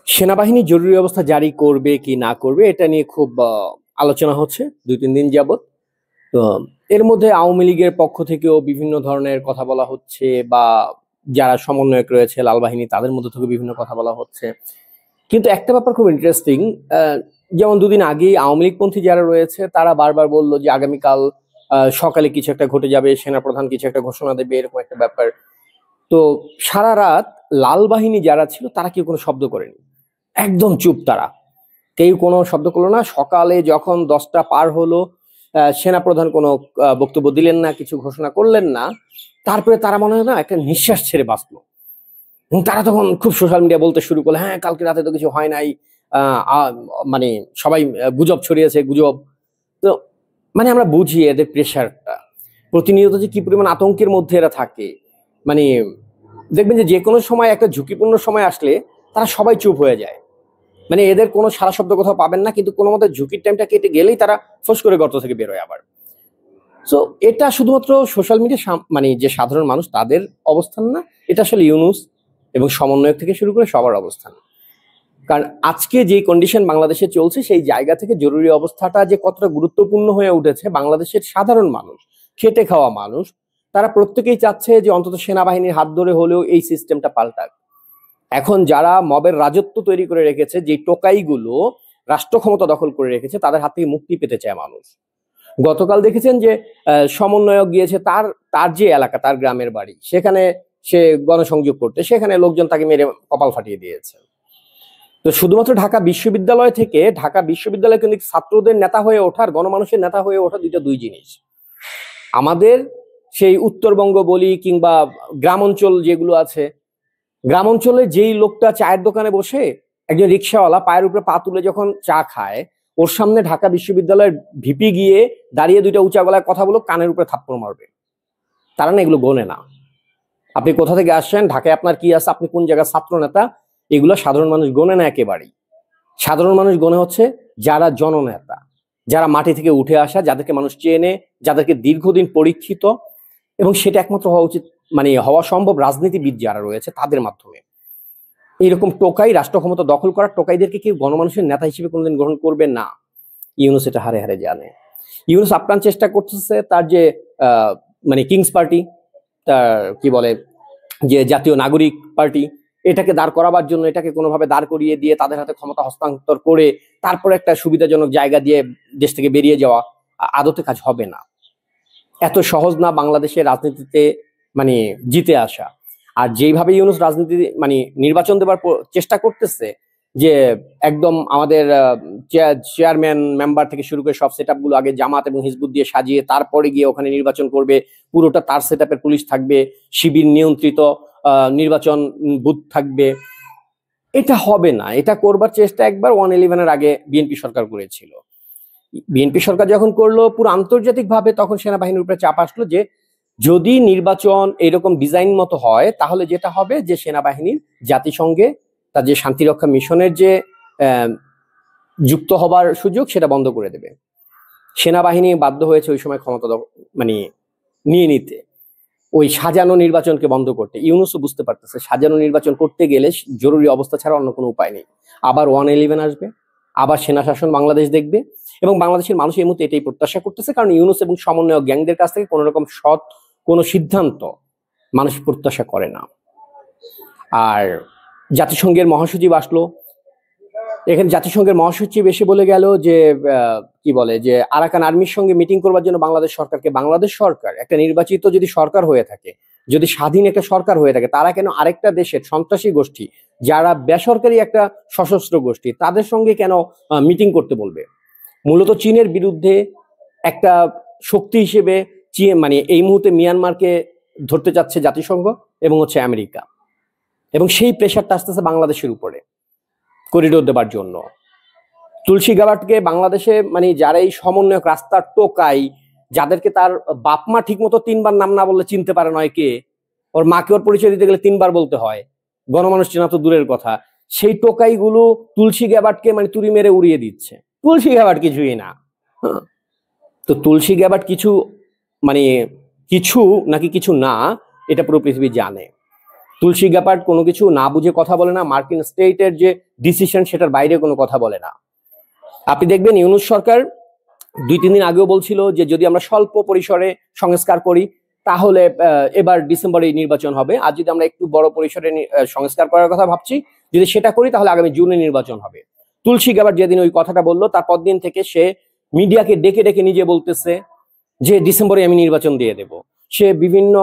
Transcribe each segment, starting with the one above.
সেনাবাহিনী জরুরি অবস্থা জারি করবে কি না করবে এটা নিয়ে খুব আলোচনা হচ্ছে ২-৩ দিন যাবত। তো এর মধ্যে আওয়ামী লীগের পক্ষ থেকেও বিভিন্ন ধরনের কথা বলা হচ্ছে, বা যারা সমন্বয়ক রয়েছে লাল বাহিনী তাদের মধ্যে থেকে বিভিন্ন কথা বলা হচ্ছে। কিন্তু একটা ব্যাপার খুব ইন্টারেস্টিং, যেমন দুদিন আগেই আওয়ামী লীগপন্থী যারা রয়েছে তারা বারবার বললো যে আগামীকাল সকালে কিছু একটা ঘটে যাবে, সেনাপ্রধান কিছু একটা ঘোষণা দেবে, এরকম একটা ব্যাপার। তো সারা রাত লাল বাহিনী যারা ছিল তারা কেউ কোনো শব্দ করেনি, একদম চুপ তারা, কেউ কোনো শব্দ করলো না। সকালে যখন 10টা পার হলো, সেনাপ্রধান কোনো বক্তব্য দিলেন না, কিছু ঘোষণা করলেন না, তারপরে তারা মনে হয় না একটা নিঃশ্বাস ছেড়ে বাঁচলো। এবং তারা তখন খুব সোশ্যাল মিডিয়া বলতে শুরু করলো, হ্যাঁ কালকে রাতে তো কিছু হয় নাই, মানে সবাই গুজব ছড়িয়েছে, গুজব। তো মানে আমরা বুঝি এদের প্রেশারটা, প্রতিনিয়ত যে কি পরিমাণ আতঙ্কের মধ্যে এরা থাকে। মানে দেখবেন যে যে কোনো সময় একটা ঝুঁকিপূর্ণ সময় আসলে তারা সবাই চুপ হয়ে যায়, মানে এদের কোনো সারা শব্দ কোথাও পাবেন না, কিন্তু কোনো মতে ঝুঁকির টাইমটা কেটে গেলেই তারা ফোঁস করে গর্ত থেকে বেরোয় আবার। সো এটা শুধুমাত্র সোশ্যাল মিডিয়া মানে যে সাধারণ মানুষ তাদের অবস্থান না, এটা আসলে ইউনুস এবং সমন্বয়ক থেকে শুরু করে সবার অবস্থান। কারণ আজকে যে কন্ডিশন বাংলাদেশে চলছে, সেই জায়গা থেকে জরুরি অবস্থাটা যে কতটা গুরুত্বপূর্ণ হয়ে উঠেছে, বাংলাদেশের সাধারণ মানুষ, খেটে খাওয়া মানুষ, তারা প্রত্যেকেই চাচ্ছে যে অন্তত সেনাবাহিনীর হাত ধরে হলেও এই সিস্টেমটা পাল্টাক। এখন যারা মবের রাজত্ব তৈরি করে রেখেছে, যে টোকাইগুলো রাষ্ট্র ক্ষমতা দখল করে রেখেছে, তাদের হাত থেকে মুক্তি পেতে চায় মানুষ। গতকাল দেখেছেন যে সমন্বয়ক গিয়েছে তার তার যে এলাকা, তার গ্রামের বাড়ি, সেখানে সে গণসংযোগ করতে, সেখানে লোকজন তাকে মেরে কপাল ফাটিয়ে দিয়েছে। তো শুধুমাত্র ঢাকা বিশ্ববিদ্যালয় থেকে, ঢাকা বিশ্ববিদ্যালয় কিন্তু ছাত্রদের নেতা হয়ে ওঠার, গণমানুষের নেতা হয়ে ওঠা দুই জিনিস। আমাদের সেই উত্তরবঙ্গ বলি কিংবা গ্রাম অঞ্চল যেগুলো আছে, গ্রাম অঞ্চলে যেই লোকটা চায়ের দোকানে বসে, একজন রিক্সাওয়ালা পায়ের উপরে পা তুলে যখন চা খায়, ওর সামনে ঢাকা বিশ্ববিদ্যালয়ের ভিপি গিয়ে দাঁড়িয়ে দুইটা উঁচা গলায় কথা বলো, কানের উপরে থাপ্পড় মারবে। তারা না এগুলো গোনে না। আপনি কোথা থেকে আসছেন, ঢাকায় আপনার কি আছে, আপনি কোন জায়গায় ছাত্র নেতা, এগুলো সাধারণ মানুষ গোনে না একেবারেই। সাধারণ মানুষ গনে হচ্ছে যারা জননেতা, যারা মাটি থেকে উঠে আসা, যাদেরকে মানুষ চেনে, যাদেরকে দীর্ঘদিন পরীক্ষিত, এবং সেটা একমাত্র হওয়া উচিত, মানে হওয়া সম্ভব রাজনীতিবিদ যারা রয়েছে তাদের মাধ্যমে। এইরকম টোকাই, রাষ্ট্র ক্ষমতা দখল করা টোকাইদেরকে কেউ গণমানুষের নেতা হিসেবে কোনোদিন গ্রহণ করবে না। ইউনুস এটা হারে হারে জানে। ইউনুস আপ্রাণ চেষ্টা করতেছে তার যে মানে কিংস পার্টি, তার কি বলে যে জাতীয় নাগরিক পার্টি, এটাকে দাঁড় করাবার জন্য, এটাকে কোনোভাবে দাঁড় করিয়ে দিয়ে তাদের হাতে ক্ষমতা হস্তান্তর করে তারপরে একটা সুবিধাজনক জায়গা দিয়ে দেশ থেকে বেরিয়ে যাওয়া। আদতে কাজ হবে না, এত সহজ না বাংলাদেশের রাজনীতিতে মানে জিতে আসা। আর যেইভাবে ইউনুস রাজনীতি মানে নির্বাচন দেবার চেষ্টা করতেছে, যে একদম আমাদের চেয়ারম্যান মেম্বার থেকে শুরু করে সব সেট গুলো আগে জামাত এবং হিজবুত দিয়ে সাজিয়ে তারপরে গিয়ে ওখানে নির্বাচন করবে, পুরোটা তার সেট পুলিশ থাকবে, শিবির নিয়ন্ত্রিত নির্বাচন বুথ থাকবে। এটা হবে না। এটা করবার চেষ্টা একবার 111-এর আগে বিএনপি সরকার করেছিল। বিএনপি সরকার যখন করলো পুরো আন্তর্জাতিক ভাবে, তখন সেনাবাহিনীর উপরে চাপ আসলো যে যদি নির্বাচন এরকম ডিজাইন মতো হয়, তাহলে যেটা হবে যে সেনাবাহিনীর জাতিসংঘে তার যে শান্তিরক্ষা মিশনের যে যুক্ত হবার সুযোগ, সেটা বন্ধ করে দেবে। সেনাবাহিনী বাধ্য হয়েছে ওই সময় ক্ষমতা মানে নিয়ে নিতে, ওই সাজানো নির্বাচনকে বন্ধ করতে। ইউনুসও বুঝতে পারতেছে সাজানো নির্বাচন করতে গেলে জরুরি অবস্থা ছাড়া অন্য কোনো উপায় নেই। আবার 111 আসবে, আবার সেনা শাসন বাংলাদেশ দেখবে, এবং বাংলাদেশের মানুষ এই মুহূর্তে এটাই প্রত্যাশা করতেছে। কারণ ইউনুস এবং সমন্বয়ক গ্যাংদের কাছ থেকে কোনো রকম সৎ কোনো সিদ্ধান্ত মানুষ প্রত্যাশা করে না। আর জাতিসংঘের মহাসচিব আসলো, এখানে জাতিসংঘের মহাসচিব এসে বলে গেল যে কি বলে যে আরাকান আর্মির সঙ্গে মিটিং করবার জন্য বাংলাদেশ সরকারকে, বাংলাদেশ সরকার একটা নির্বাচিত যদি সরকার হয়ে থাকে, যদি স্বাধীন একটা সরকার হয়ে থাকে, তারা কেন আরেকটা দেশের সন্ত্রাসী গোষ্ঠী, যারা বেসরকারি একটা সশস্ত্র গোষ্ঠী, তাদের সঙ্গে কেন মিটিং করতে বলবে? মূলত চীনের বিরুদ্ধে একটা শক্তি হিসেবে মানে এই মুহূর্তে মিয়ানমারকে ধরতে চাচ্ছে জাতিসংঘ এবং হচ্ছে আমেরিকা, এবং সেই প্রেশারটা আসতেছে বাংলাদেশের উপরে করিডোর দেবার জন্য। তুলসী গাবাটকে বাংলাদেশে মানে যারা এই সমন্বয়ক, রাস্তার টোকাই, যাদেরকে তার বাপ মা ঠিক মতো 3বার নাম না বললে চিনতে পারে নয় কে, ওর মাকে ওর পরিচয় দিতে গেলে 3বার বলতে হয়, গণমানুষ চেনা তো দূরের কথা, সেই টোকাই গুলো তুলসী গ্যাবাটকে মানে তুড়ি মেরে উড়িয়ে দিচ্ছে। তুলসী গ্যাবাট কিছুই না। তো তুলসী গ্যাবাট কিছু মানে কিছু নাকি কিছু না, এটা পুরো পৃথিবী জানে। তুলসী গ্যাপার্ড কোনো কিছু না বুঝে কথা বলে না, মার্কিন স্টেটের যে ডিসিশন সেটার বাইরে কোনো কথা বলে না। আপনি দেখবেন ইউনূস সরকার 2-3 দিন আগেও বলছিল যে যদি আমরা স্বল্প পরিসরে সংস্কার করি তাহলে এবার ডিসেম্বরে নির্বাচন হবে, আর যদি আমরা একটু বড় পরিসরে সংস্কার করার কথা ভাবছি, যদি সেটা করি তাহলে আগামী জুনে নির্বাচন হবে। তুলসী গ্যাবার্ড যেদিন ওই কথাটা বললো তারপর দিন থেকে সে মিডিয়াকে ডেকে ডেকে নিজে বলতেছে যে ডিসেম্বরে আমি নির্বাচন দিয়ে দেব। সে বিভিন্ন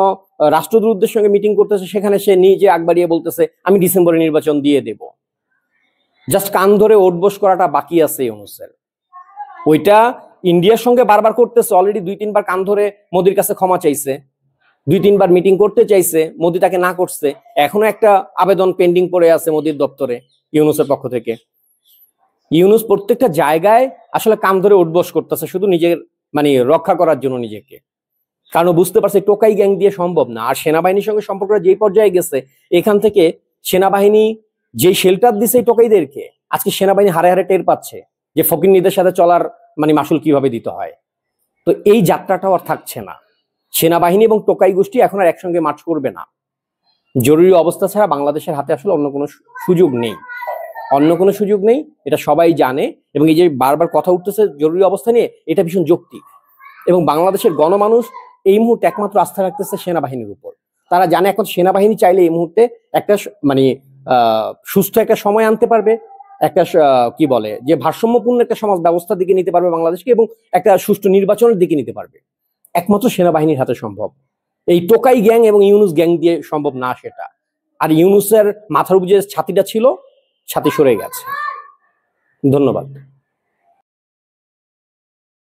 রাষ্ট্রদূতদের সঙ্গে মিটিং করতেছে, সেখানে সে নিজে আগ বাড়িয়ে বলতেছে আমি ডিসেম্বরে নির্বাচন দিয়ে দেব। জাস্ট কান ধরে ওঠবোস করাটা বাকি আছে ইউনূসের। ওইটা ইন্ডিয়ার সঙ্গে বারবার করতেছে, অলরেডি 2-3 বার কান ধরে মোদির কাছে ক্ষমা চাইছে, 2-3 বার মিটিং করতে চাইছে, মোদি তাকে না করছে। এখনো একটা আবেদন পেন্ডিং পড়ে আছে মোদির দপ্তরে ইউনূসের পক্ষ থেকে। ইউনূস প্রত্যেকটা জায়গায় আসলে কান ধরে উঠবস করতেছে শুধু নিজের মানে রক্ষা করার জন্য নিজেকে, কারণ বুঝতে পারছে টোকাই গ্যাং দিয়ে সম্ভব না। আর সেনাবাহিনীর সঙ্গে সম্পর্কটা যেই পর্যায়ে গেছে, এখান থেকে সেনাবাহিনী যেই শেল্টার দিছে এই টোকাইদেরকে, আজকে সেনাবাহিনী হারে হারে টের পাচ্ছে যে ফকিন্নিদের সাথে চলার মানে মাসুল কিভাবে দিতে হয়। তো এই যাত্রাটাও আর থাকছে না। সেনাবাহিনী এবং টোকাই গোষ্ঠী এখন আর একসঙ্গে মার্চ করবে না। জরুরি অবস্থা ছাড়া বাংলাদেশের হাতে আসলে অন্য কোনো সুযোগ নেই, অন্য কোনো সুযোগ নেই, এটা সবাই জানে। এবং এই যে বারবার কথা উঠতেছে জরুরি অবস্থা নিয়ে, এটা ভীষণ যৌক্তিক। এবং বাংলাদেশের গণমানুষ এই মুহূর্তে একমাত্র আস্থা রাখতেছে সেনাবাহিনীর উপর। তারা জানে এখন সেনাবাহিনী চাইলে এই মুহূর্তে একটা মানে সুস্থ একটা সময় আনতে পারবে, একটা কি বলে যে ভারসাম্যপূর্ণ একটা সমাজ ব্যবস্থার দিকে নিতে পারবে বাংলাদেশকে, এবং একটা সুষ্ঠু নির্বাচনের দিকে নিতে পারবে। একমাত্র সেনাবাহিনীর হাতে সম্ভব। এই টোকাই গ্যাং এবং ইউনূস গ্যাং দিয়ে সম্ভব না সেটা। আর ইউনূসের মাথার উপর যে ছাতিটা ছিল, ছাতি সরে গেছে। ধন্যবাদ।